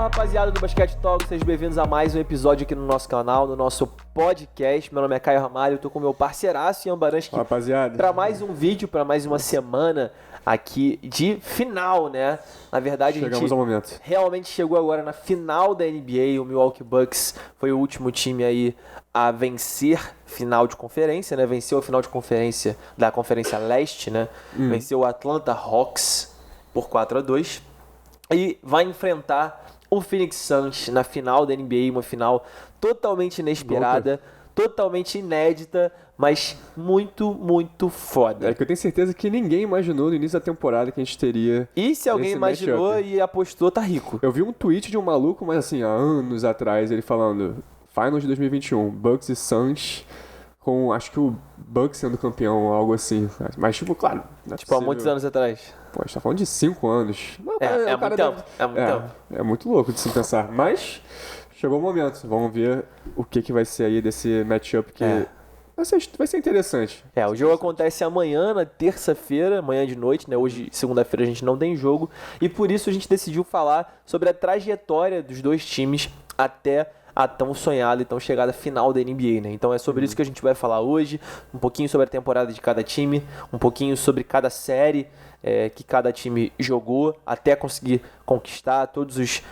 Rapaziada do Basquete Talk, sejam bem-vindos a mais um episódio aqui no nosso canal, no nosso podcast. Meu nome é Caio Ramalho, eu tô com meu parceiraço Ian Baranski para mais um vídeo, para mais uma semana aqui de final, né? Na verdade, chegamos ao momento. Realmente chegou agora na final da NBA. O Milwaukee Bucks foi o último time aí a vencer final de conferência, né? Venceu a final de conferência da Conferência Leste, né? Venceu o Atlanta Hawks por 4-2 e vai enfrentar o Phoenix Suns na final da NBA, uma final totalmente inesperada, totalmente inédita, mas muito, muito foda. É que eu tenho certeza que ninguém imaginou no início da temporada que a gente teria. E se alguém imaginou e apostou, tá rico. Eu vi um tweet de um maluco, mas assim, há anos atrás, ele falando Finals de 2021, Bucks e Suns, acho que o Bucks sendo campeão, algo assim. Mas, tipo, claro. Tipo, há muitos anos atrás. Pô, a gente tá falando de 5 anos. É muito tempo. É muito louco de se pensar. Mas chegou o momento. Vamos ver o que vai ser aí desse matchup que vai ser interessante. O jogo acontece amanhã, na terça-feira, amanhã de noite, né? Hoje, segunda-feira, a gente não tem jogo. E por isso a gente decidiu falar sobre a trajetória dos dois times até a tão sonhada e tão chegada final da NBA, né? Então é sobre isso que a gente vai falar hoje, um pouquinho sobre a temporada de cada time, um pouquinho sobre cada série que cada time jogou até conseguir conquistar, todos os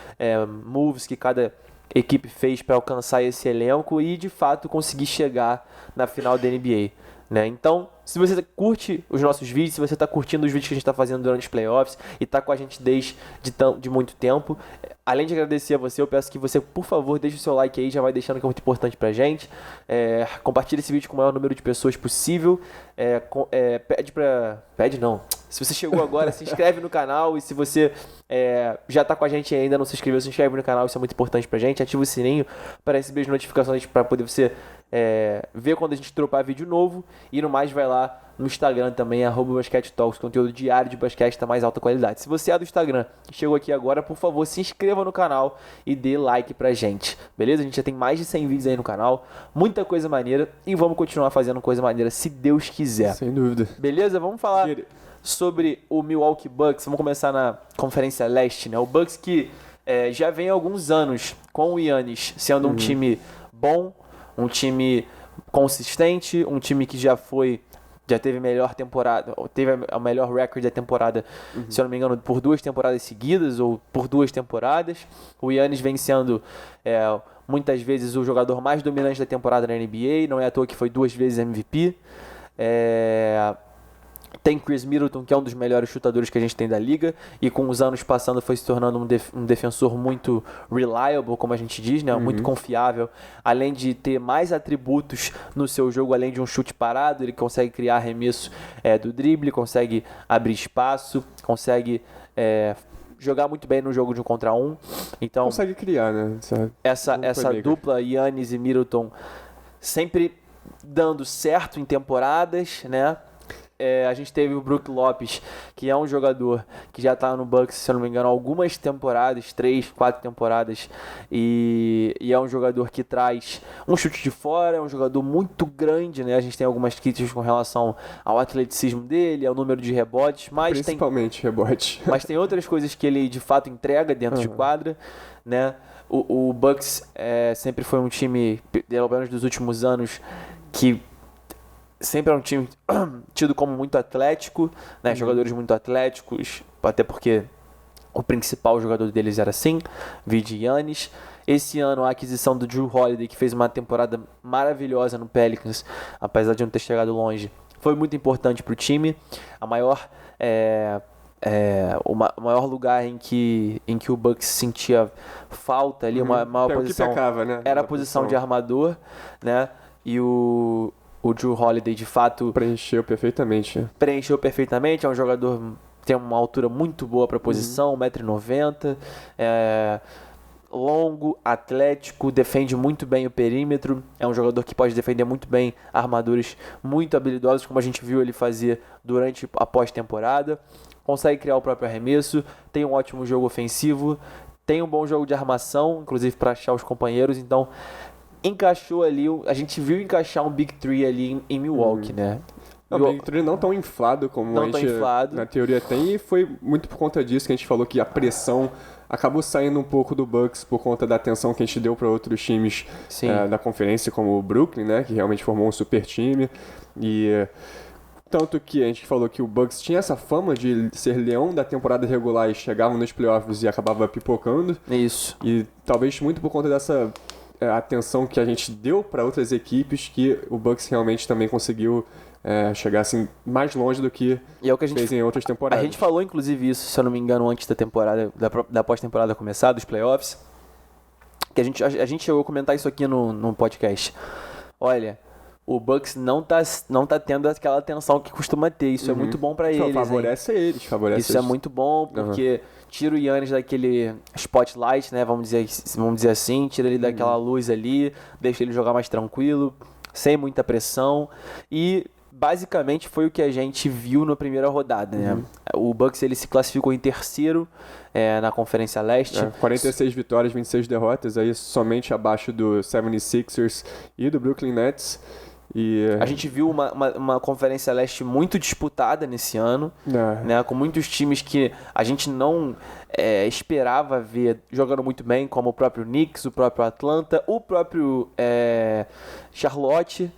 moves que cada equipe fez para alcançar esse elenco e de fato conseguir chegar na final da NBA, né? Então, se você curte os nossos vídeos, se você está curtindo os vídeos que a gente está fazendo durante os playoffs e está com a gente desde de muito tempo, além de agradecer a você, eu peço que você, por favor, deixe o seu like aí, já vai deixando que é muito importante pra gente. Compartilhe esse vídeo com o maior número de pessoas possível. Se você chegou agora, se inscreve no canal. E se você já tá com a gente e ainda não se inscreveu, se inscreve no canal, isso é muito importante pra gente. Ativa o sininho para receber as notificações, para poder você ver quando a gente dropar vídeo novo. E no mais, vai lá no Instagram também, @BasqueteTalks, conteúdo diário de basquete da mais alta qualidade. Se você é do Instagram e chegou aqui agora, por favor, se inscreva no canal e dê like pra gente, beleza? A gente já tem mais de 100 vídeos aí no canal, muita coisa maneira, e vamos continuar fazendo coisa maneira, se Deus quiser. Sem dúvida. Beleza? Vamos falar sobre o Milwaukee Bucks. Vamos começar na Conferência Leste, né? O Bucks que já vem há alguns anos com o Giannis sendo um time bom, um time consistente, um time que já teve a melhor temporada, teve a melhor recorde da temporada, se eu não me engano, por 2 temporadas seguidas ou por 2 temporadas. O Giannis vem sendo muitas vezes o jogador mais dominante da temporada na NBA, não é à toa que foi 2 vezes MVP. Tem Chris Middleton, que é um dos melhores chutadores que a gente tem da liga, e com os anos passando foi se tornando um defensor muito reliable, como a gente diz, né? Muito confiável, além de ter mais atributos no seu jogo, além de um chute parado, ele consegue criar arremesso do drible, consegue abrir espaço, consegue jogar muito bem no jogo de 1 contra 1. Então, consegue criar, né? Essa dupla Giannis e Middleton sempre dando certo em temporadas, né? A gente teve o Brook Lopes, que é um jogador que já está no Bucks, se eu não me engano, algumas temporadas, 3, 4 temporadas, e é um jogador que traz um chute de fora, é um jogador muito grande, né? A gente tem algumas críticas com relação ao atleticismo dele, ao número de rebotes, mas principalmente rebote. Mas tem outras coisas que ele de fato entrega dentro de quadra, né? O Bucks sempre foi um time, pelo menos dos últimos anos, que sempre é um time tido como muito atlético, né? Jogadores muito atléticos, até porque o principal jogador deles era assim, vide Giannis. Esse ano a aquisição do Jrue Holiday, que fez uma temporada maravilhosa no Pelicans, apesar de não ter chegado longe, foi muito importante para o time. O maior lugar em que o Bucks sentia falta ali, uma maior posição, pecava, né? era a posição de armador, né? E o Jrue Holiday, de fato, preencheu perfeitamente. É um jogador que tem uma altura muito boa para a posição, 1,90 m, longo, atlético, defende muito bem o perímetro. É um jogador que pode defender muito bem armadores muito habilidosos, como a gente viu ele fazer durante a pós-temporada. Consegue criar o próprio arremesso, tem um ótimo jogo ofensivo, tem um bom jogo de armação, inclusive para achar os companheiros. Então, encaixou ali, a gente viu encaixar um Big Three ali em Milwaukee, né? O Big Three não tão inflado como a gente na teoria tem, e foi muito por conta disso que a gente falou que a pressão acabou saindo um pouco do Bucks por conta da atenção que a gente deu para outros times da conferência, como o Brooklyn, né, que realmente formou um super time. E tanto que a gente falou que o Bucks tinha essa fama de ser leão da temporada regular e chegava nos playoffs e acabava pipocando. Isso. E talvez muito por conta dessa atenção que a gente deu para outras equipes, que o Bucks realmente também conseguiu chegar assim mais longe do que, é o que a gente fez em outras temporadas. A gente falou inclusive isso, se eu não me engano, antes da temporada, da pós-temporada começar, dos playoffs, que a gente chegou a comentar isso aqui no podcast. Olha, o Bucks não tá tendo aquela atenção que costuma ter. Isso é muito bom pra eles. Favorece eles. Isso é muito bom, porque tira o Giannis daquele spotlight, né? Vamos dizer assim, tira ele daquela luz ali, deixa ele jogar mais tranquilo, sem muita pressão. E basicamente foi o que a gente viu na primeira rodada, né? O Bucks ele se classificou em terceiro na Conferência Leste. 46 vitórias, 26 derrotas, aí somente abaixo do 76ers e do Brooklyn Nets. E a gente viu uma Conferência Leste muito disputada nesse ano, né, com muitos times que a gente não esperava ver jogando muito bem, como o próprio Knicks, o próprio Atlanta, o próprio Charlotte,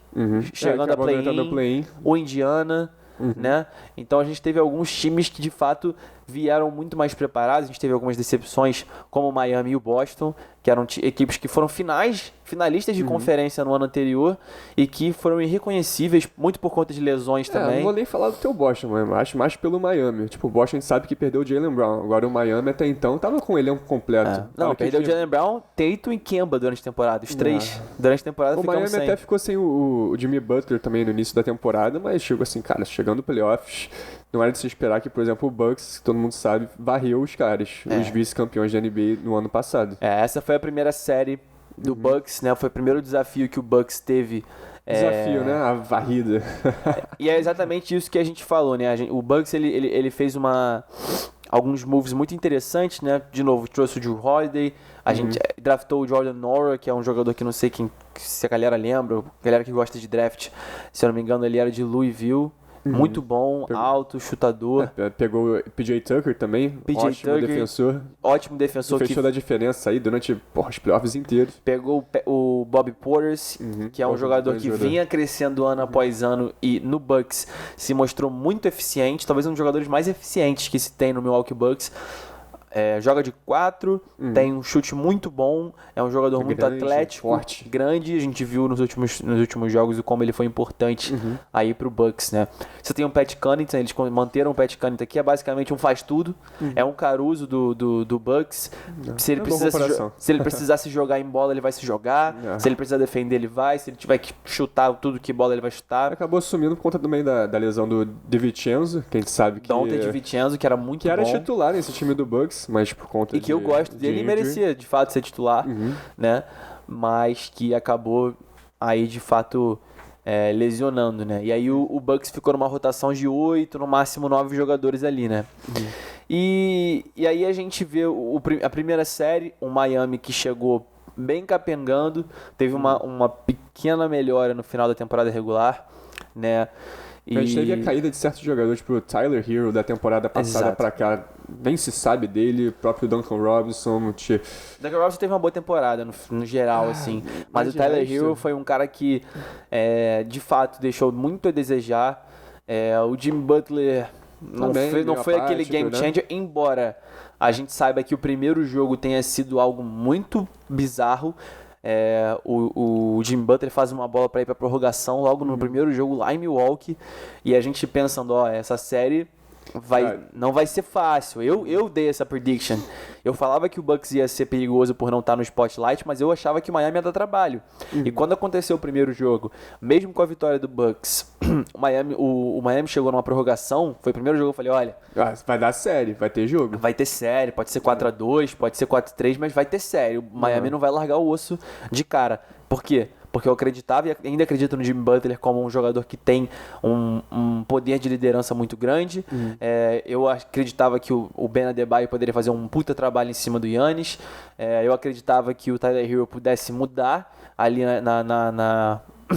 chegando a play-in, o Indiana. Né? Então a gente teve alguns times que de fato vieram muito mais preparados. A gente teve algumas decepções, como o Miami e o Boston, que eram equipes que foram finalistas de conferência no ano anterior e que foram irreconhecíveis, muito por conta de lesões também. Não vou nem falar do teu Boston, mas acho mais pelo Miami. Tipo, o Boston a gente sabe que perdeu o Jaylen Brown. Agora o Miami até então tava com o elenco completo. Não, perdeu o Jaylen Brown, Tatum e Kemba durante a temporada. Os três durante a temporada ficamos sem. O Miami até ficou sem o Jimmy Butler também no início da temporada, mas chegou assim, cara, chegando no playoffs, não era de se esperar que, por exemplo, o Bucks, que todo mundo sabe, varreu os caras, os vice-campeões da NBA no ano passado. Essa foi a primeira série do Bucks, né? Foi o primeiro desafio que o Bucks teve. Desafio, né? A varrida. E é exatamente isso que a gente falou, né? O Bucks, ele fez alguns moves muito interessantes, né? De novo, trouxe o Jrue Holiday, a gente draftou o Jordan Nwora, que é um jogador que não sei se a galera lembra, a galera que gosta de draft, se eu não me engano, ele era de Louisville. Muito bom, alto, chutador. Pegou o PJ Tucker também, ótimo defensor. Que fechou da diferença aí durante os playoffs inteiros. Pegou o Bobby Portis, que é um jogador que vinha crescendo ano após ano e no Bucks se mostrou muito eficiente, talvez um dos jogadores mais eficientes que se tem no Milwaukee Bucks. Joga de 4, tem um chute muito bom, é um jogador muito atlético, forte, grande. A gente viu nos últimos jogos como ele foi importante aí pro Bucks, né? Você tem o Pat Connaughton, eles manteram o Pat Connaughton aqui, é basicamente um faz-tudo, é um Caruso do Bucks. Se ele precisar se jogar em bola, ele vai se jogar, se ele precisar defender, ele vai, se ele tiver que chutar tudo que bola, ele vai chutar. Acabou sumindo por conta também da lesão do DiVincenzo, que a gente sabe que... Dante DiVincenzo, que era muito bom. Que era titular nesse time do Bucks, mas por conta e que eu gosto dele e merecia de fato ser titular, né? Mas que acabou aí de fato lesionando, né? E aí o Bucks ficou numa rotação de 8, no máximo 9 jogadores ali, né? E aí a gente vê a primeira série, o Miami que chegou bem capengando, teve uma pequena melhora no final da temporada regular, né? A gente teve a caída de certos jogadores, tipo o Tyler Hero da temporada passada pra cá, nem se sabe dele, o próprio Duncan Robinson. Duncan Robinson teve uma boa temporada no geral, assim, mas o Tyler Hero foi um cara que de fato deixou muito a desejar. O Jimmy Butler não foi aquele game changer, né? Embora a gente saiba que o primeiro jogo tenha sido algo muito bizarro. O Jimmy Butler faz uma bola para ir para prorrogação logo no primeiro jogo lá em Milwaukee, e a gente pensando, essa série não vai ser fácil. Eu dei essa prediction. Eu falava que o Bucks ia ser perigoso por não estar no spotlight, mas eu achava que o Miami ia dar trabalho. E quando aconteceu o primeiro jogo, mesmo com a vitória do Bucks, o Miami chegou numa prorrogação, foi o primeiro jogo, eu falei, olha... vai dar série, vai ter jogo. Vai ter série, pode ser 4-2, pode ser 4-3, mas vai ter série. O Miami não vai largar o osso de cara. Por quê? Porque eu acreditava e ainda acredito no Jimmy Butler como um jogador que tem um poder de liderança muito grande. Eu acreditava que o Ben Adebayo poderia fazer um puta trabalho em cima do Giannis. Eu acreditava que o Tyler Hero pudesse mudar ali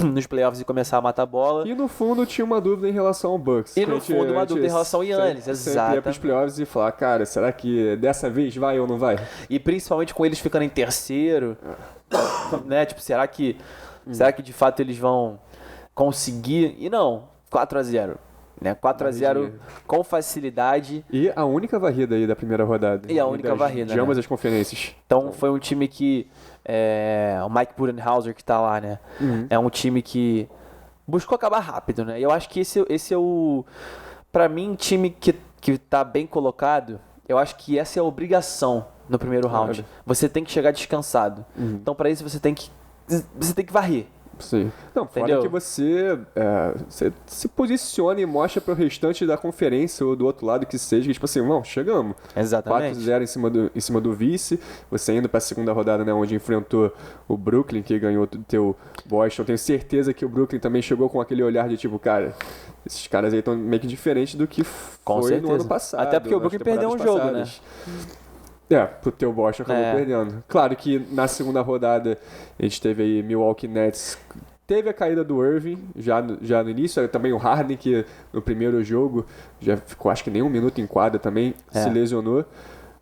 nos playoffs e começar a matar a bola. E no fundo tinha uma dúvida em relação ao Bucks. E no fundo uma dúvida em relação ao Giannis, exato. Ia pros playoffs e falar, cara, será que dessa vez vai ou não vai? E principalmente com eles ficando em terceiro, né? Tipo, será que de fato eles vão conseguir? E não, 4-0. Né? 4-0 com facilidade. E a única varrida aí da primeira rodada. E a única varrida, de ambas as conferências. Então foi um time que o Mike Budenholzer que tá lá, né? É um time que buscou acabar rápido, né? E eu acho que esse é o... Pra mim, time que tá bem colocado, eu acho que essa é a obrigação no primeiro round. Você tem que chegar descansado. Então pra isso você tem que varrer. Sim. Não, fora que você se posiciona e mostra pro restante da conferência ou do outro lado que seja, tipo assim, não, chegamos. Exatamente. 4-0 em cima do vice, você indo pra segunda rodada, né, onde enfrentou o Brooklyn, que ganhou do teu Boston. Tenho certeza que o Brooklyn também chegou com aquele olhar de tipo, cara, esses caras aí estão meio que diferentes do que foi no ano passado. Até porque o Brooklyn perdeu um jogo, né? Pro teu Boston acabou perdendo. Claro que na segunda rodada a gente teve aí Milwaukee Nets, teve a caída do Irving já no início, também o Harden, que no primeiro jogo já ficou acho que nem um minuto em quadra também, se lesionou.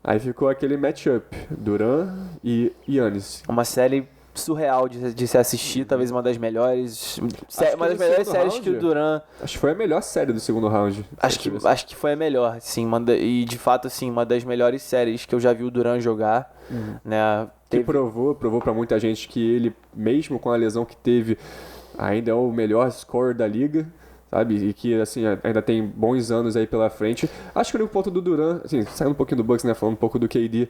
Aí ficou aquele matchup, Durant e Giannis. Uma série surreal de se assistir, talvez uma das melhores séries que o Durant... Acho que foi a melhor série do segundo round. Acho que foi a melhor, sim, e de fato, assim, uma das melhores séries que eu já vi o Durant jogar, né? Que provou pra muita gente que ele, mesmo com a lesão que teve, ainda é o melhor scorer da liga, sabe? E que, assim, ainda tem bons anos aí pela frente. Acho que o único ponto do Durant, assim, saindo um pouquinho do Bucks, né, falando um pouco do KD,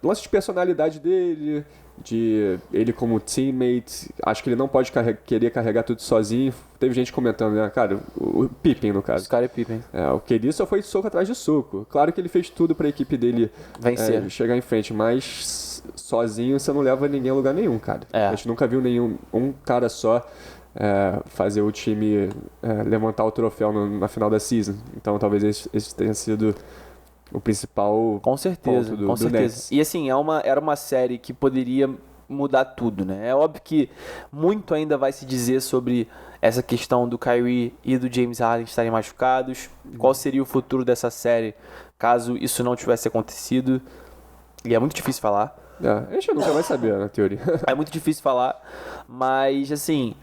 o lance de personalidade dele, de ele como teammate, acho que ele não pode querer carregar tudo sozinho. Teve gente comentando, né, cara, o Pippen no caso. Scottie Pippen. O KD só foi soco atrás de soco. Claro que ele fez tudo pra equipe dele vencer, chegar em frente, mas sozinho você não leva ninguém a lugar nenhum, cara. A gente nunca viu um cara só fazer o time levantar o troféu na final da season. Então talvez esse tenha sido o principal com certeza, ponto do com certeza. Nets. E assim, era uma série que poderia mudar tudo, né? É óbvio que muito ainda vai se dizer sobre essa questão do Kyrie e do James Harden estarem machucados. Qual seria o futuro dessa série caso isso não tivesse acontecido? E é muito difícil falar. A gente nunca vai saber, na teoria. É muito difícil falar, mas assim,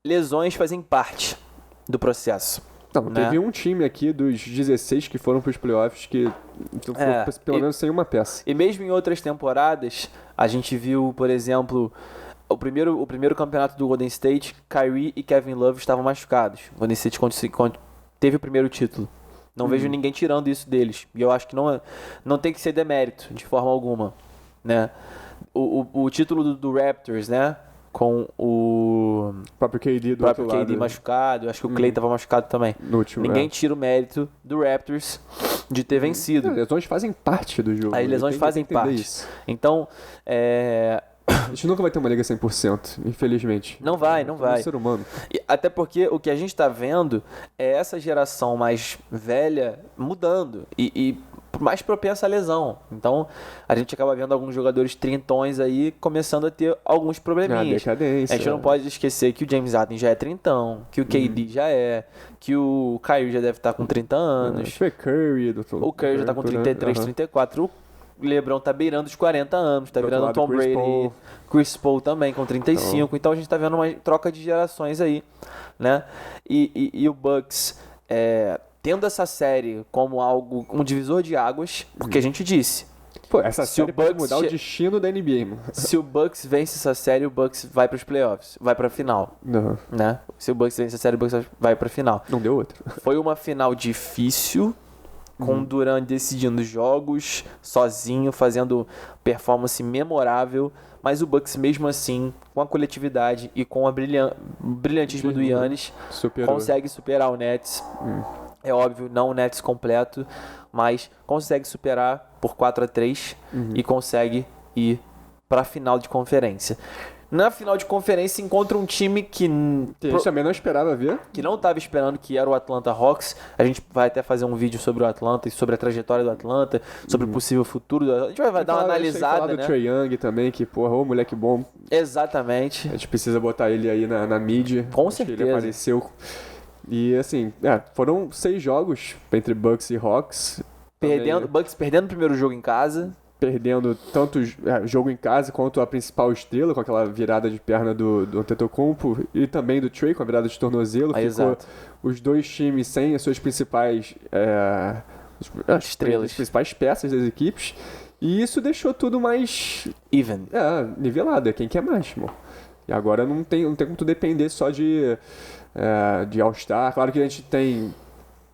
lesões fazem parte do processo. Não, teve um time aqui dos 16 que foram para os playoffs que foi pelo menos sem uma peça. E mesmo em outras temporadas, a gente viu, por exemplo, o primeiro campeonato do Golden State, Kyrie e Kevin Love estavam machucados. O Golden State teve o primeiro título. Não vejo ninguém tirando isso deles. E eu acho que não tem que ser demérito, de forma alguma. Né? O título do Raptors, né? Com o próprio KD do outro lado, machucado, acho que o Klay estava machucado também. Ninguém tira o mérito do Raptors de ter vencido. As lesões fazem parte do jogo. As lesões fazem parte. Isso. Então, a gente nunca vai ter uma liga 100%, infelizmente. Não vai. É um ser humano. Até porque o que a gente está vendo é essa geração mais velha mudando e mais propensa à lesão. Então, a gente acaba vendo alguns jogadores trintões aí começando a ter alguns probleminhas. Decadência. A gente não pode esquecer que o James Harden já é trintão, que o KD já que o Kyrie já deve estar com 30 anos. Foi Curry. O Curry já está com 33, 34. O LeBron tá beirando os 40 anos, tá virando Tom Brady. Chris Paul também com 35. Então a gente tá vendo uma troca de gerações aí, né? E o Bucks tendo essa série como um divisor de águas, porque a gente disse. Pô, essa série pode mudar o destino da NBA, mano. Se o Bucks vence essa série, o Bucks vai pros playoffs, vai pra final. Não. Né? Se o Bucks vence a série, o Bucks vai pra final. Não deu outra. Foi uma final difícil, com o Durant decidindo jogos, sozinho, fazendo performance memorável, mas o Bucks mesmo assim, com a coletividade e com o brilhantismo do Giannis, consegue superar o Nets. É óbvio, não o Nets completo, mas consegue superar por 4-3 e consegue ir para a final de conferência. na final de conferência encontra um time que a gente também não esperava ver. Que não estava esperando, que era o Atlanta Hawks. A gente vai até fazer um vídeo sobre o Atlanta e sobre a trajetória do Atlanta, sobre o possível futuro do Atlanta. A gente vai dar uma analisada, falar né? do Trae Young também, que, porra, ô moleque bom. Exatamente. A gente precisa botar ele aí na mídia. Com Acho certeza. Que ele apareceu. E, assim, foram 6 jogos entre Bucks e Hawks. Bucks perdendo o primeiro jogo em casa. Perdendo tanto jogo em casa quanto a principal estrela, com aquela virada de perna do Antetokounmpo, e também do Trae com a virada de tornozelo. Ficou exato. Os dois times sem as suas principais estrelas, as principais peças das equipes. E isso deixou tudo mais even. Nivelado. Quem quer mais, irmão? E agora não tem como tu depender só de All-Star. Claro que a gente tem,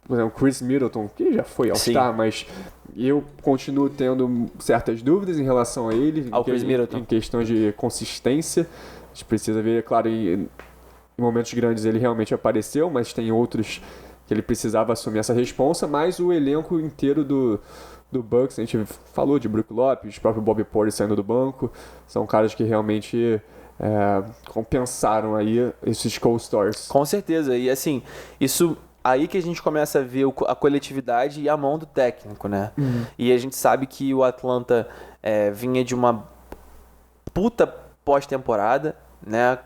por exemplo, Chris Middleton, que já foi All-Star, mas eu continuo tendo certas dúvidas em relação a ele, em questão de consistência. A gente precisa ver, claro, em momentos grandes ele realmente apareceu, mas tem outros que ele precisava assumir essa responsa, mas o elenco inteiro do Bucks, a gente falou de Brook Lopes, o próprio Bobby Portis saindo do banco, são caras que realmente compensaram aí esses co-stars. Com certeza, e assim, isso... Aí que a gente começa a ver a coletividade e a mão do técnico, né? E a gente sabe que o Atlanta vinha de uma puta pós-temporada, né?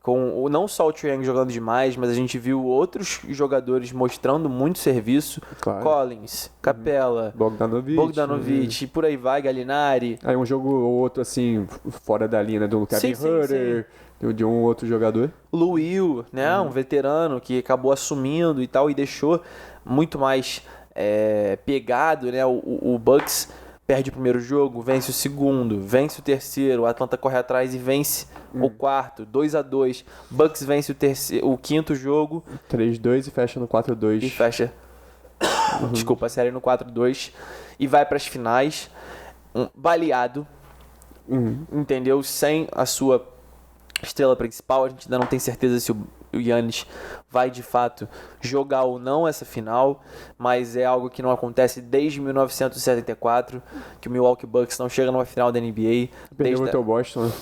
Com não só o Trae Young jogando demais, mas a gente viu outros jogadores mostrando muito serviço. Claro. Collins, Capela, Bogdanovic, e por aí vai, Gallinari. Aí um jogo ou outro, assim, fora da linha, né? Do Kevin Huerter, de um outro jogador. Lou Will, né? Um veterano que acabou assumindo e tal, e deixou muito mais pegado, né? O Bucks perde o primeiro jogo, vence o segundo, vence o terceiro, o Atlanta corre atrás e vence o quarto, 2-2. Bucks vence o quinto jogo. 3-2 e fecha no 4-2. E fecha, desculpa, a série no 4-2. E vai para as finais, baleado, entendeu? Sem a sua estrela principal. A gente ainda não tem certeza se o Giannis vai de fato jogar ou não essa final, mas é algo que não acontece desde 1974, que o Milwaukee Bucks não chega numa final da NBA. Perdeu o teu Boston, né?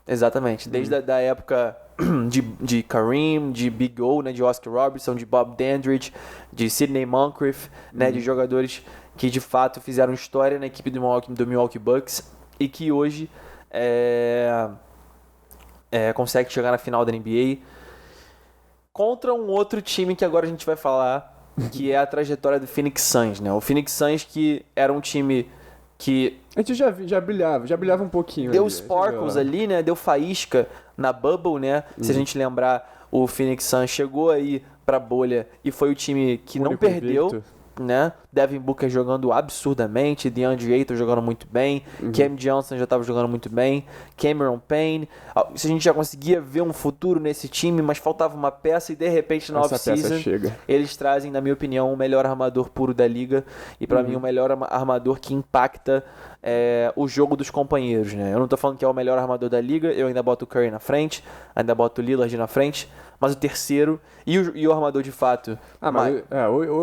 Exatamente, desde a época de Kareem, de Big O, né, de Oscar Robertson, de Bob Dandridge, de Sidney Moncrief, né, de jogadores que de fato fizeram história na equipe do Milwaukee Bucks e que hoje consegue chegar na final da NBA contra um outro time que agora a gente vai falar, que é a trajetória do Phoenix Suns, né? O Phoenix Suns, que era um time que... A gente já brilhava um pouquinho. Deu sparkles ali, né? Deu faísca na bubble, né? Se a gente lembrar, o Phoenix Suns chegou aí pra bolha e foi o time que não perdeu, né? Devin Booker jogando absurdamente, DeAndre Ayton jogando muito bem, Cam Johnson já estava jogando muito bem, Cameron Payne. A gente já conseguia ver um futuro nesse time, mas faltava uma peça e de repente na off-season eles trazem, na minha opinião, o melhor armador puro da liga e para mim o melhor armador que impacta o jogo dos companheiros, né? Eu não tô falando que é o melhor armador da liga, eu ainda boto o Curry na frente, ainda boto o Lillard na frente, mas o terceiro e o armador de fato.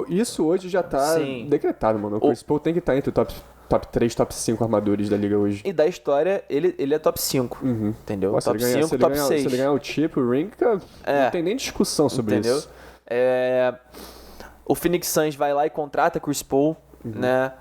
Isso hoje já tá decretado, mano. O Chris Paul tem que estar entre o top 3, top 5 armadores da liga hoje. E da história, ele é top 5, entendeu? Nossa, top 5, top 6. Se ele ganhar o chip, o ring, não tem nem discussão sobre isso. O Phoenix Suns vai lá e contrata Chris Paul, né?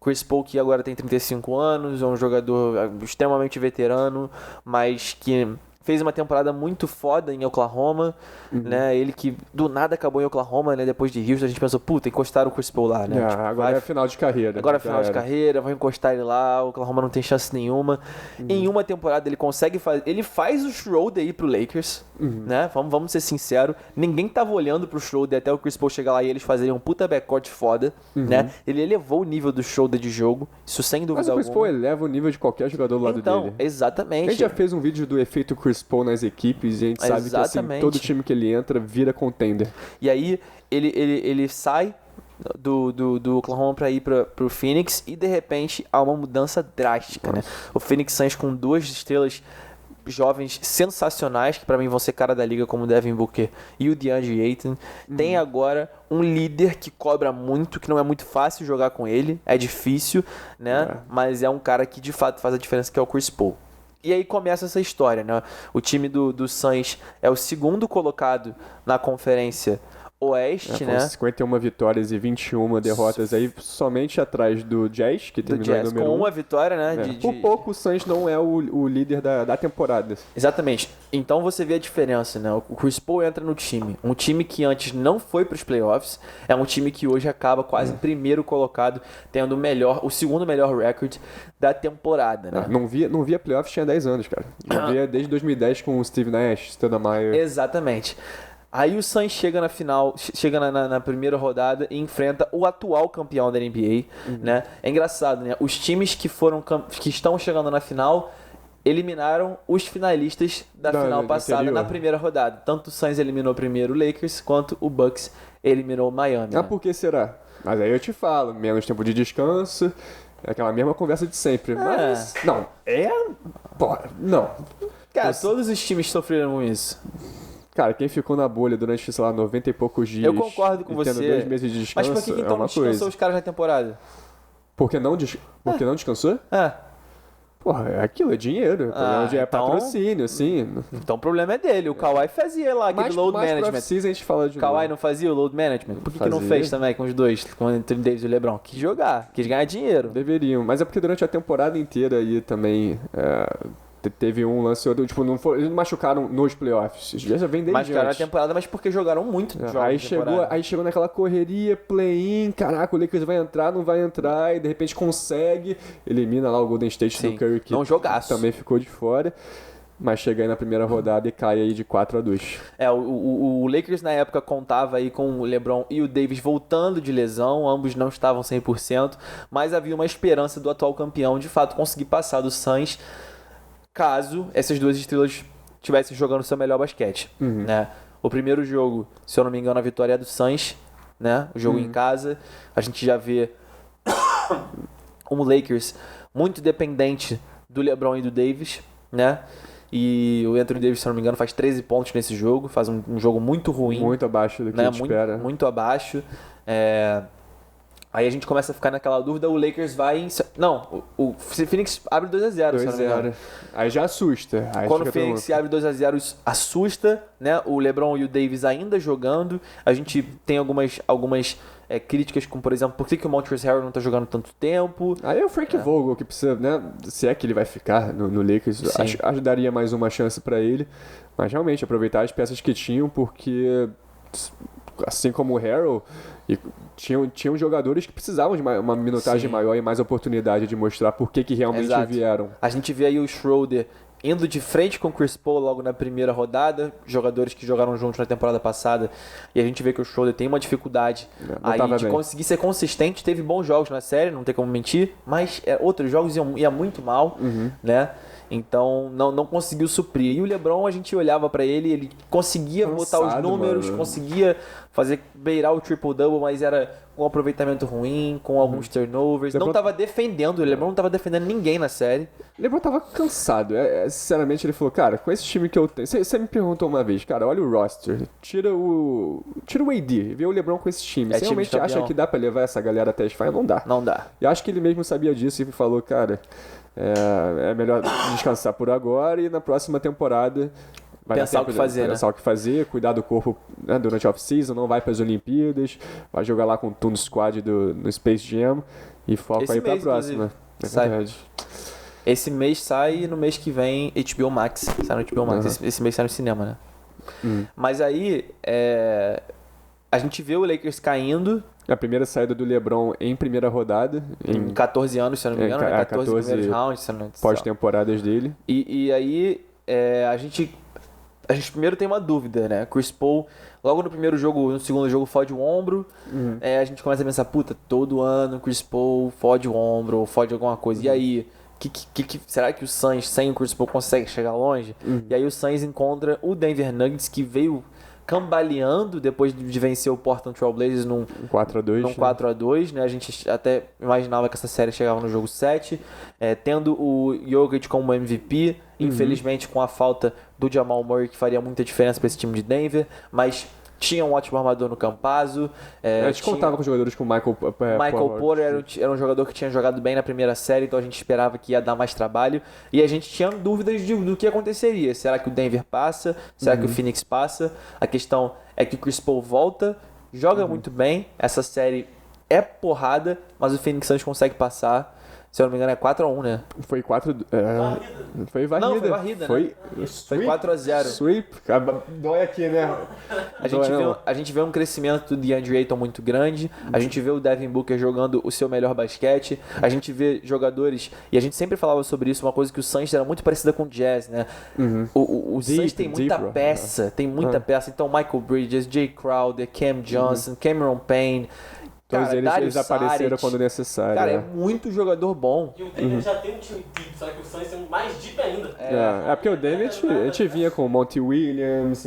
Chris Paul, que agora tem 35 anos, é um jogador extremamente veterano, mas que fez uma temporada muito foda em Oklahoma, né? Ele que do nada acabou em Oklahoma, né? Depois de Houston, a gente pensou, puta, encostaram o Chris Paul lá, né? Agora é final de carreira. Agora é final de carreira, vão encostar ele lá, o Oklahoma não tem chance nenhuma. Em uma temporada ele consegue fazer, ele faz o Schroeder aí pro Lakers, né? Vamos ser sinceros, ninguém tava olhando pro Schroeder até o Chris Paul chegar lá e eles fazerem um puta backcourt foda, né? Ele elevou o nível do Schroeder de jogo, isso sem dúvida alguma. Mas o Chris Paul eleva o nível de qualquer jogador do lado dele. Então, exatamente. A gente já fez um vídeo do efeito Chris Paul nas equipes e a gente sabe que assim, todo time que ele entra vira contender. E aí ele sai do Oklahoma para ir pro Phoenix e de repente há uma mudança drástica, né? O Phoenix Suns com 2 estrelas jovens sensacionais que para mim vão ser cara da liga, como o Devin Booker e o DeAndre Ayton. Tem agora um líder que cobra muito, que não é muito fácil jogar com ele, é difícil, né? Mas é um cara que de fato faz a diferença, que é o Chris Paul. E aí começa essa história, né? O time do Suns é o segundo colocado na Conferência Oeste, né? 51 vitórias e 21 derrotas aí, somente atrás do Jazz, que terminou em número 1. Com uma vitória, né? Por pouco o Suns não é o líder da temporada. Exatamente. Então você vê a diferença, né? O Chris Paul entra no time. Um time que antes não foi para os playoffs, é um time que hoje acaba quase primeiro colocado, tendo o segundo melhor recorde da temporada, né? Não via playoffs tinha 10 anos, cara. Não via desde 2010 com o Steve Nash, Stoudemire. Exatamente. Aí o Suns chega na final, chega na primeira rodada e enfrenta o atual campeão da NBA, né? É engraçado, né? Os times que estão chegando na final eliminaram os finalistas da final passada anterior. na primeira rodada. Tanto o Suns eliminou primeiro o Lakers, quanto o Bucks eliminou o Miami. Ah, por que será? Mas aí eu te falo, menos tempo de descanso, é aquela mesma conversa de sempre. Mas, não. Porra, não. Cara, todos os times sofreram com isso. Cara, quem ficou na bolha durante, sei lá, 90 e poucos dias... Eu concordo com você. Tendo 2 meses de descanso, mas por que então não descansou os caras na temporada? Porque não descansou? Porra, é aquilo, é dinheiro. É patrocínio, assim. Então o problema é dele. O Kawhi fazia lá aquele load management. A gente fala de Kawhi não fazia o load management? Por que não fez também com os dois, com o Anthony Davis e o LeBron? Quis jogar, quis ganhar dinheiro. Deveriam, mas é porque durante a temporada inteira aí também... Teve um lance, tipo, eles não machucaram nos playoffs. Já vem desde machucaram a temporada, mas porque jogaram muito jogos aí chegou naquela correria, play-in, caraca, o Lakers vai entrar, não vai entrar, e de repente consegue, elimina lá o Golden State do Curry, que também ficou de fora. Mas chega aí na primeira rodada e cai aí de 4-2. O Lakers na época contava aí com o LeBron e o Davis voltando de lesão, ambos não estavam 100%, mas havia uma esperança do atual campeão de fato conseguir passar do Suns, caso essas duas estrelas estivessem jogando seu melhor basquete, né? O primeiro jogo, se eu não me engano, a vitória é do Suns, né? O jogo em casa, a gente já vê o Lakers muito dependente do LeBron e do Davis, né? E o Anthony Davis, se eu não me engano, faz 13 pontos nesse jogo, faz um jogo muito ruim. Muito abaixo do que a gente espera. Muito abaixo. Aí a gente começa a ficar naquela dúvida, o Lakers vai... Não, o Phoenix abre 2-0, se não me engano. Aí já assusta. Aí quando o Phoenix abre 2-0, assusta, né? O LeBron e o Davis ainda jogando. A gente tem algumas críticas, como por exemplo, por que o Montrezl Harrell não tá jogando tanto tempo? Aí é o Frank Vogel que precisa, né? Se é que ele vai ficar no Lakers, daria mais uma chance pra ele. Mas realmente, aproveitar as peças que tinham, porque... assim como o Harrell, tinham jogadores que precisavam de uma minutagem maior e mais oportunidade de mostrar por que realmente vieram. A gente vê aí o Schroeder indo de frente com o Chris Paul logo na primeira rodada, jogadores que jogaram juntos na temporada passada, e a gente vê que o Schroeder tem uma dificuldade aí de conseguir ser consistente. Teve bons jogos na série, não tem como mentir, mas outros jogos ia muito mal, né? Então não conseguiu suprir. E o LeBron, a gente olhava pra ele conseguia botar os números, conseguia beirar o triple-double, mas era com um aproveitamento ruim, com alguns turnovers. Não tava defendendo, o LeBron não tava defendendo ninguém na série. O LeBron tava cansado. Sinceramente, ele falou, cara, com esse time que eu tenho... Você me perguntou uma vez, cara, olha o roster, tira o AD, vê o LeBron com esse time. Você realmente acha que dá pra levar essa galera até as finais? Não dá. Não dá. E acho que ele mesmo sabia disso e falou, cara... É melhor descansar por agora e na próxima temporada pensar o que fazer, pensar o que fazer, cuidar do corpo, né, durante a off-season, não vai para as Olimpíadas, vai jogar lá com o Toon Squad no Space Jam e foca aí para a próxima. Esse mês sai e no mês que vem HBO Max. Sai no HBO Max. Esse mês sai no cinema, né? Mas aí a gente vê o Lakers caindo. A primeira saída do LeBron em primeira rodada. Em 14 anos, se eu não me engano, né? 14 primeiros rounds. Pós-temporadas dele. E aí a gente primeiro tem uma dúvida, né? Chris Paul, logo no primeiro jogo, no segundo jogo, fode o ombro. A gente começa a pensar, puta, todo ano Chris Paul fode o ombro, ou fode alguma coisa. E aí, será que o Suns, sem o Chris Paul, consegue chegar longe? E aí o Suns encontra o Denver Nuggets, que veio cambaleando depois de vencer o Portland Trail Blazers num 4-2, né? A gente até imaginava que essa série chegava no jogo 7, tendo o Jokic como MVP, infelizmente com a falta do Jamal Murray, que faria muita diferença para esse time de Denver, mas tinha um ótimo armador no Campazzo. A gente contava com jogadores como Michael Porter era um jogador que tinha jogado bem na primeira série, então a gente esperava que ia dar mais trabalho. E a gente tinha dúvidas do que aconteceria. Será que o Denver passa? Será que o Phoenix passa? A questão é que o Chris Paul volta, joga muito bem. Essa série é porrada, mas o Phoenix Suns consegue passar. Se eu não me engano, é 4-1, né? Foi 4... Foi varrida. Não, foi varrida, foi, né? Foi 4-0. Sweep. Dói aqui, né? A gente vê um crescimento do DeAndre Ayton muito grande. A gente vê o Devin Booker jogando o seu melhor basquete. A gente vê jogadores... E a gente sempre falava sobre isso, uma coisa que o Suns era muito parecida com o Jazz, né? O Suns tem muita peça. Tem muita peça. Então, Michael Bridges, Jay Crowder, Cam Johnson, Cameron Payne... Todos eles apareceram quando necessário. Cara, é muito jogador bom. E o Denver já tem um time deep, só que o Suns é mais deep ainda. Porque o Denver a gente vinha com o Monty Williams,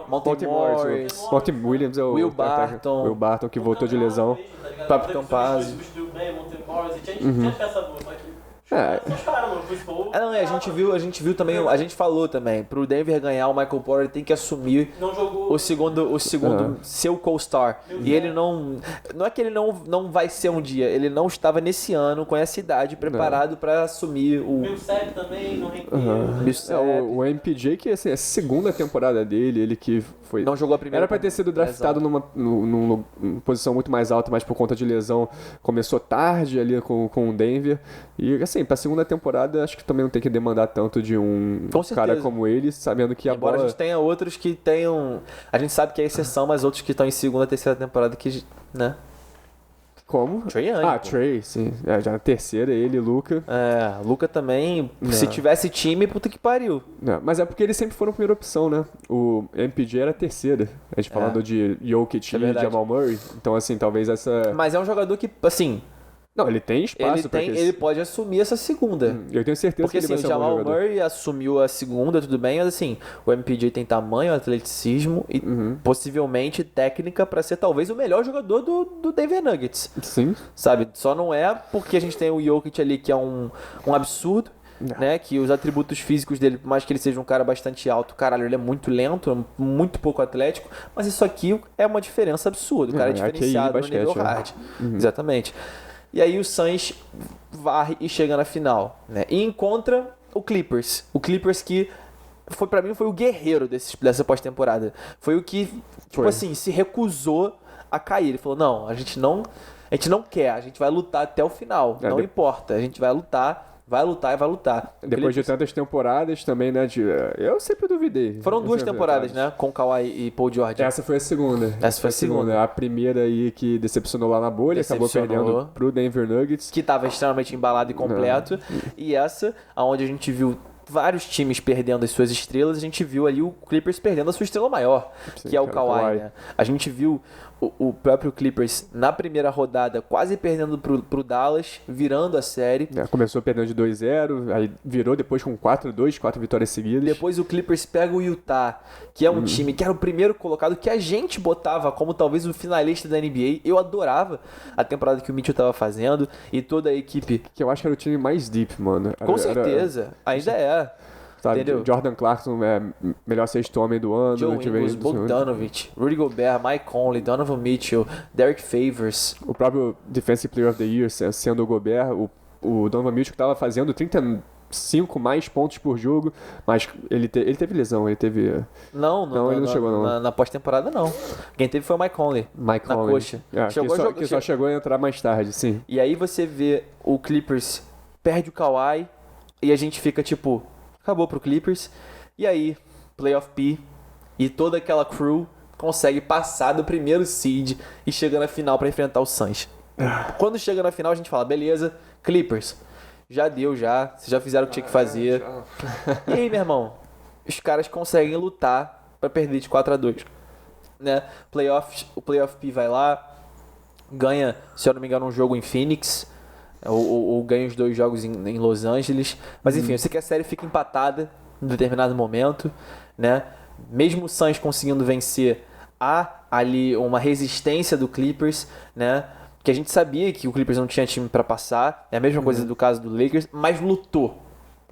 Monty Morris, Monty Williams, Will Barton. Will Barton, que voltou de lesão. Papo Campazzo. Substituiu bem, Monty Morris, e tinha peça boa, só que... A gente viu também, a gente falou também, pro Denver ganhar, o Michael Porter tem que assumir o segundo seu co-star. E ele não é que ele não vai ser um dia, ele não estava nesse ano com essa idade preparado para assumir o Millsap também não rendeu. O MPJ, que assim, a segunda temporada dele, ele que foi... Não jogou a primeira. Era pra ter sido draftado numa posição muito mais alta, mas por conta de lesão começou tarde ali com o Denver. E assim, pra segunda temporada, acho que também não tem que demandar tanto de um cara como ele, sabendo que Embora a gente tenha outros que tenham... A gente sabe que é exceção, mas outros que estão em segunda, terceira temporada que, né? Como? Trae Young. Trae, sim. Já na terceira, ele e Luka. Luka também, se tivesse time, puta que pariu. Mas é porque eles sempre foram a primeira opção, né? O MPJ era a terceira. A gente falando de Jokic e Jamal Murray. Então, assim, talvez essa... Mas é um jogador que, assim... Não, ele tem espaço ele pode assumir essa segunda. Eu tenho certeza porque, que ele vai ser o Jamal Murray assumiu a segunda, tudo bem, mas assim, o MPJ tem tamanho, atleticismo e possivelmente técnica pra ser talvez o melhor jogador do Denver Nuggets. Sim. Sabe? Só não é porque a gente tem o Jokic ali que é um absurdo, né? Que os atributos físicos dele, por mais que ele seja um cara bastante alto, caralho, ele é muito lento, muito pouco atlético, mas isso aqui é uma diferença absurda. O cara é diferenciado no nível hard. Exatamente. E aí o Suns varre e chega na final, né? E encontra o Clippers. O Clippers que, pra mim, foi o guerreiro dessa pós-temporada. Foi o que, assim, se recusou a cair. Ele falou, não, a gente não quer, a gente vai lutar até o final. Não importa, a gente vai lutar e vai lutar. Depois de tantas temporadas também, né? Eu sempre duvidei. Foram duas temporadas, né? Com Kawhi e Paul George. Essa foi a segunda. A primeira aí que decepcionou lá na bolha, acabou perdendo pro Denver Nuggets. Que tava extremamente embalado e completo. E essa, onde a gente viu vários times perdendo as suas estrelas, a gente viu ali o Clippers perdendo a sua estrela maior, que é o Kawhi, né? A gente viu o próprio Clippers na primeira rodada quase perdendo pro Dallas, virando a série. Começou perdendo de 2-0, aí virou depois com 4-2, 4 vitórias seguidas. Depois o Clippers pega o Utah, que é um time que era o primeiro colocado, que a gente botava como talvez o finalista da NBA. Eu adorava a temporada que o Mitchell tava fazendo e toda a equipe. Que eu acho que era o time mais deep, mano. Com certeza, ainda é. Sabe? Jordan Clarkson é melhor sexto homem do ano. Joe Ingles, Bogdanovic, Rudy Gobert, Mike Conley, Donovan Mitchell, Derek Favors. O próprio Defensive Player of the Year sendo o Gobert, o Donovan Mitchell que estava fazendo 35 mais pontos por jogo, mas ele teve lesão, ele teve... Não, ele não chegou não. Na pós-temporada não. Quem teve foi o Mike Conley. Na coxa. Que só chegou a entrar mais tarde, sim. E aí você vê o Clippers perde o Kawhi e a gente fica tipo... Acabou pro Clippers. E aí, Playoff P e toda aquela crew consegue passar do primeiro seed e chega na final para enfrentar o Suns. Quando chega na final, a gente fala, beleza, Clippers, já deu já, vocês já fizeram o que tinha que fazer. E aí, meu irmão, os caras conseguem lutar para perder de 4-2. Né? O Playoff P vai lá, ganha, se eu não me engano, um jogo em Phoenix, ou ganha os 2 jogos em Los Angeles. Mas enfim, eu sei que a série fica empatada em determinado momento, né? Mesmo o Suns conseguindo vencer, há ali uma resistência do Clippers, né? Que a gente sabia que o Clippers não tinha time para passar. É a mesma coisa do caso do Lakers, mas lutou.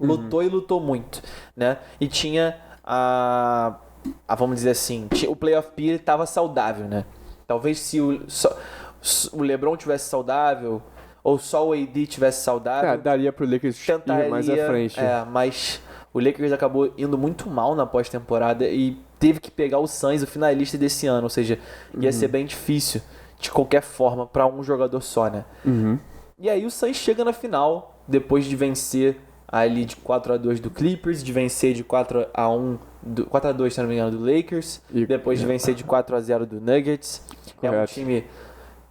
Lutou e lutou muito, né? E tinha vamos dizer assim, o playoff P estava saudável, né? Talvez se o LeBron tivesse saudável, ou só o AD tivesse saudável... daria pro Lakers ir mais à frente. Mas o Lakers acabou indo muito mal na pós-temporada e teve que pegar o Suns, o finalista desse ano. Ou seja, ia ser bem difícil, de qualquer forma, para um jogador só, né? E aí o Suns chega na final, depois de vencer ali de 4-2 do Clippers, de vencer de 4-1, 4-2, se não me engano, do Lakers, depois de vencer de 4-0 do Nuggets. Correto. É um time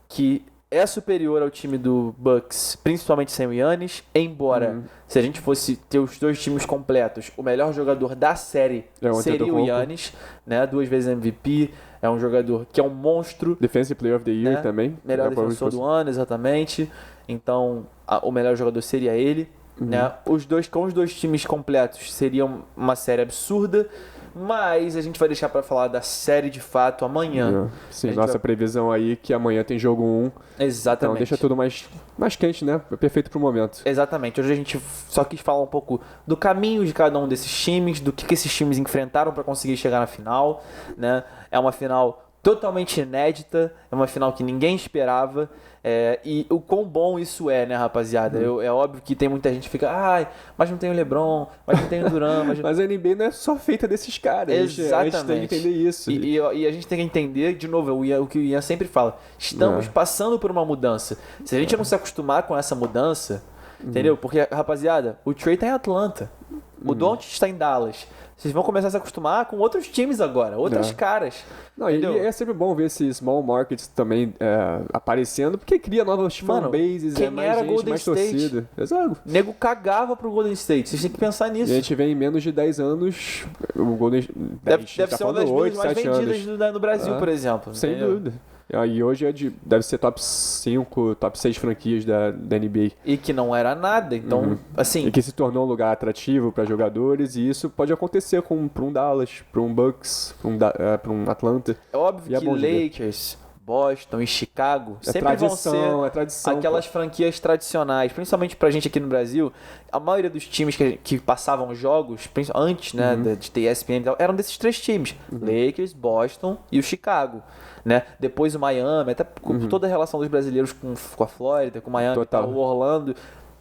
que é superior ao time do Bucks, principalmente sem o Giannis, embora se a gente fosse ter os dois times completos, o melhor jogador da série seria o Giannis, né? 2 vezes MVP, é um jogador que é um monstro. Defensive Player of the Year, né? Também. Melhor defensor do ano, exatamente. Então, o melhor jogador seria ele. Né? Com os dois times completos seria uma série absurda, mas a gente vai deixar para falar da série de fato amanhã. Sim, nossa previsão aí que amanhã tem jogo 1. Exatamente. Então deixa tudo mais quente, né? Perfeito pro momento. Exatamente. Hoje a gente só quis falar um pouco do caminho de cada um desses times, do que esses times enfrentaram para conseguir chegar na final, né? É uma final totalmente inédita, é uma final que ninguém esperava. E o quão bom isso é, né, rapaziada? É óbvio que tem muita gente que fica, mas não tem o LeBron, mas não tem o Durant. Mas a NBA não é só feita desses caras. Exatamente. A gente tem que entender isso. E a gente tem que entender, de novo, o que o Ian sempre fala, estamos passando por uma mudança. Se a gente não se acostumar com essa mudança, entendeu? Porque, rapaziada, o Trae tá em Atlanta, o Doncic está em Dallas. Vocês vão começar a se acostumar com outros times agora, outras caras. Não, e é sempre bom ver esses small markets também aparecendo, porque cria novas fanbases, quem mais era gente, Golden mais State? torcida. Exato. Nego cagava pro Golden State, vocês têm que pensar nisso. E a gente vê em menos de 10 anos, o Golden State deve ser uma das bandas mais vendidas no Brasil, por exemplo. Sem dúvida. E hoje deve ser top 5, top 6 franquias da NBA. E que não era nada, então, assim... E que se tornou um lugar atrativo para jogadores, e isso pode acontecer para um Dallas, para um Bucks, para um Atlanta. É óbvio que Lakers, Boston e Chicago sempre vão ser aquelas franquias tradicionais, principalmente pra gente aqui no Brasil. A maioria dos times que passavam jogos, antes, né, de ter ESPN e tal, eram desses 3 times. Lakers, Boston e o Chicago. Né? Depois o Miami, até com toda a relação dos brasileiros com a Flórida, com o Miami, o Orlando,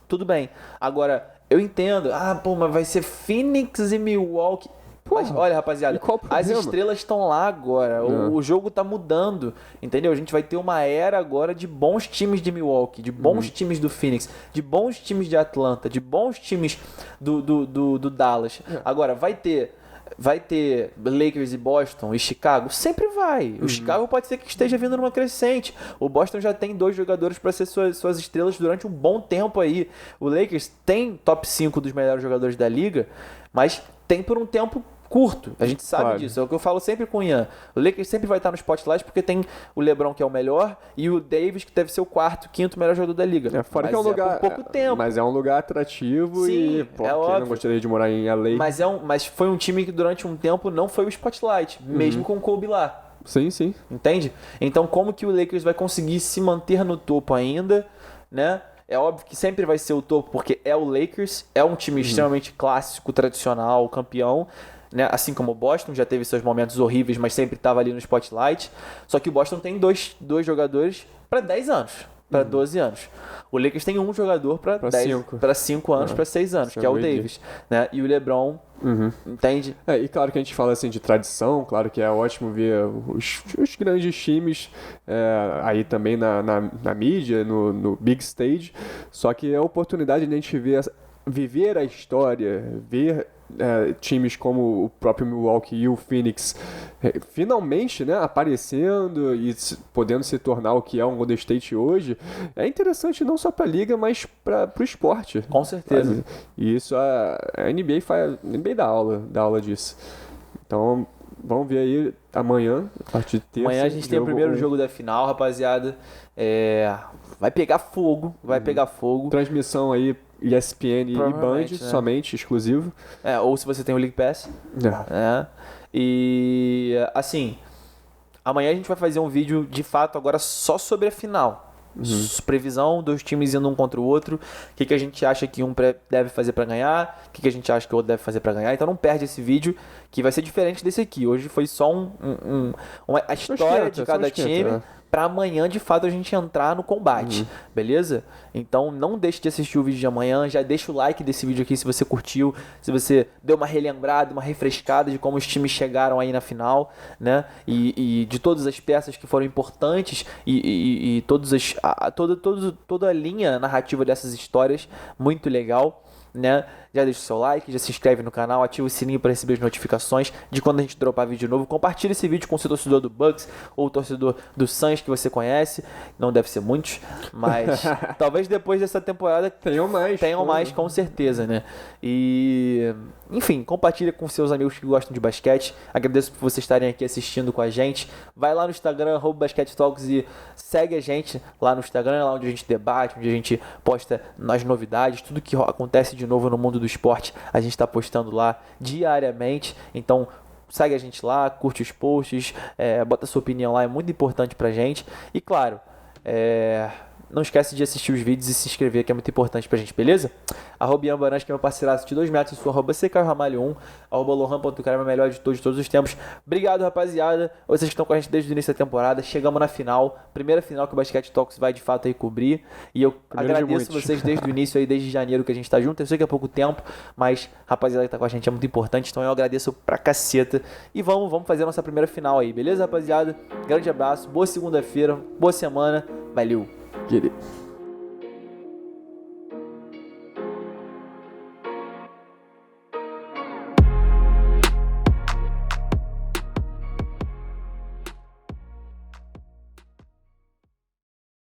tudo bem. Agora, eu entendo, mas vai ser Phoenix e Milwaukee. Mas olha, rapaziada, as estrelas estão lá agora, o jogo tá mudando, entendeu? A gente vai ter uma era agora de bons times de Milwaukee, de bons times do Phoenix, de bons times de Atlanta, de bons times do Dallas. Agora, vai ter Lakers e Boston e Chicago? Sempre vai. O Chicago pode ser que esteja vindo numa crescente. O Boston já tem 2 jogadores para ser suas estrelas durante um bom tempo aí. O Lakers tem top 5 dos melhores jogadores da liga, mas tem por um tempo curto. A gente sabe disso. É o que eu falo sempre com o Ian. O Lakers sempre vai estar no spotlight porque tem o LeBron, que é o melhor, e o Davis, que deve ser o 4º, 5º melhor jogador da liga. Fora que é um lugar, por pouco tempo. Mas é um lugar atrativo. Sim, quem não gostaria de morar em LA. Mas foi um time que durante um tempo não foi o spotlight, mesmo com o Kobe lá. Sim, sim. Entende? Então como que o Lakers vai conseguir se manter no topo ainda, né? É óbvio que sempre vai ser o topo porque é o Lakers, é um time extremamente clássico, tradicional, campeão, né? Assim como o Boston já teve seus momentos horríveis, mas sempre estava ali no spotlight. Só que o Boston tem dois jogadores para 10 anos, para 12 anos. O Lakers tem um jogador para 5 anos, para 6 anos, que é o Davis, né? E o LeBron, entende? E claro que a gente fala assim de tradição, claro que é ótimo ver os grandes times aí também na mídia, no big stage, só que é a oportunidade de a gente viver a história, ver times como o próprio Milwaukee e o Phoenix finalmente, né, aparecendo e podendo se tornar o que é um Golden State hoje, é interessante não só para a liga, mas para o esporte. Com certeza. E isso a NBA dá aula disso. Então, vamos ver aí amanhã, a partir de terça. Amanhã a gente tem o primeiro jogo da final, rapaziada. Vai pegar fogo, pegar fogo. Transmissão aí ESPN e Band, né? Somente, exclusivo. Ou se você tem o League Pass. E, assim, amanhã a gente vai fazer um vídeo, de fato, agora só sobre a final. Previsão dos times indo um contra o outro. O que a gente acha que um deve fazer para ganhar. O que a gente acha que o outro deve fazer para ganhar. Então não perde esse vídeo, que vai ser diferente desse aqui. Hoje foi só a história de cada time. Pra amanhã, de fato, a gente entrar no combate, beleza? Então não deixe de assistir o vídeo de amanhã, já deixa o like desse vídeo aqui se você curtiu, se você deu uma relembrada, uma refrescada de como os times chegaram aí na final, né? E de todas as peças que foram importantes e toda a linha narrativa dessas histórias, muito legal, né? Já deixa o seu like, já se inscreve no canal, ativa o sininho para receber as notificações de quando a gente dropar vídeo novo. Compartilha esse vídeo com o seu torcedor do Bucks ou o torcedor do Suns que você conhece. Não deve ser muitos, mas talvez depois dessa temporada tenham mais, com certeza, né? E enfim, compartilha com seus amigos que gostam de basquete. Agradeço por vocês estarem aqui assistindo com a gente. Vai lá no Instagram @BasqueteTalks e segue a gente lá no Instagram, lá onde a gente debate, onde a gente posta as novidades, tudo que acontece de novo no mundo do esporte, a gente está postando lá diariamente. Então segue a gente lá, curte os posts, bota sua opinião lá, é muito importante pra gente. E claro, não esquece de assistir os vídeos e se inscrever, que é muito importante pra gente, beleza? @Ian Baranski, que é meu parceiraço de 2 metros, sou @CCarRamalho1, @Lohan.cara, meu melhor de todos os tempos. Obrigado, rapaziada, vocês que estão com a gente desde o início da temporada. Chegamos na final, primeira final que o Basquete Talks vai de fato aí cobrir, e eu agradeço vocês desde o início aí, desde janeiro que a gente tá junto. Eu sei que é pouco tempo, mas rapaziada que tá com a gente é muito importante, então eu agradeço pra caceta. E vamos fazer a nossa primeira final aí, beleza, rapaziada? Grande abraço, boa segunda-feira, boa semana, valeu! Get it.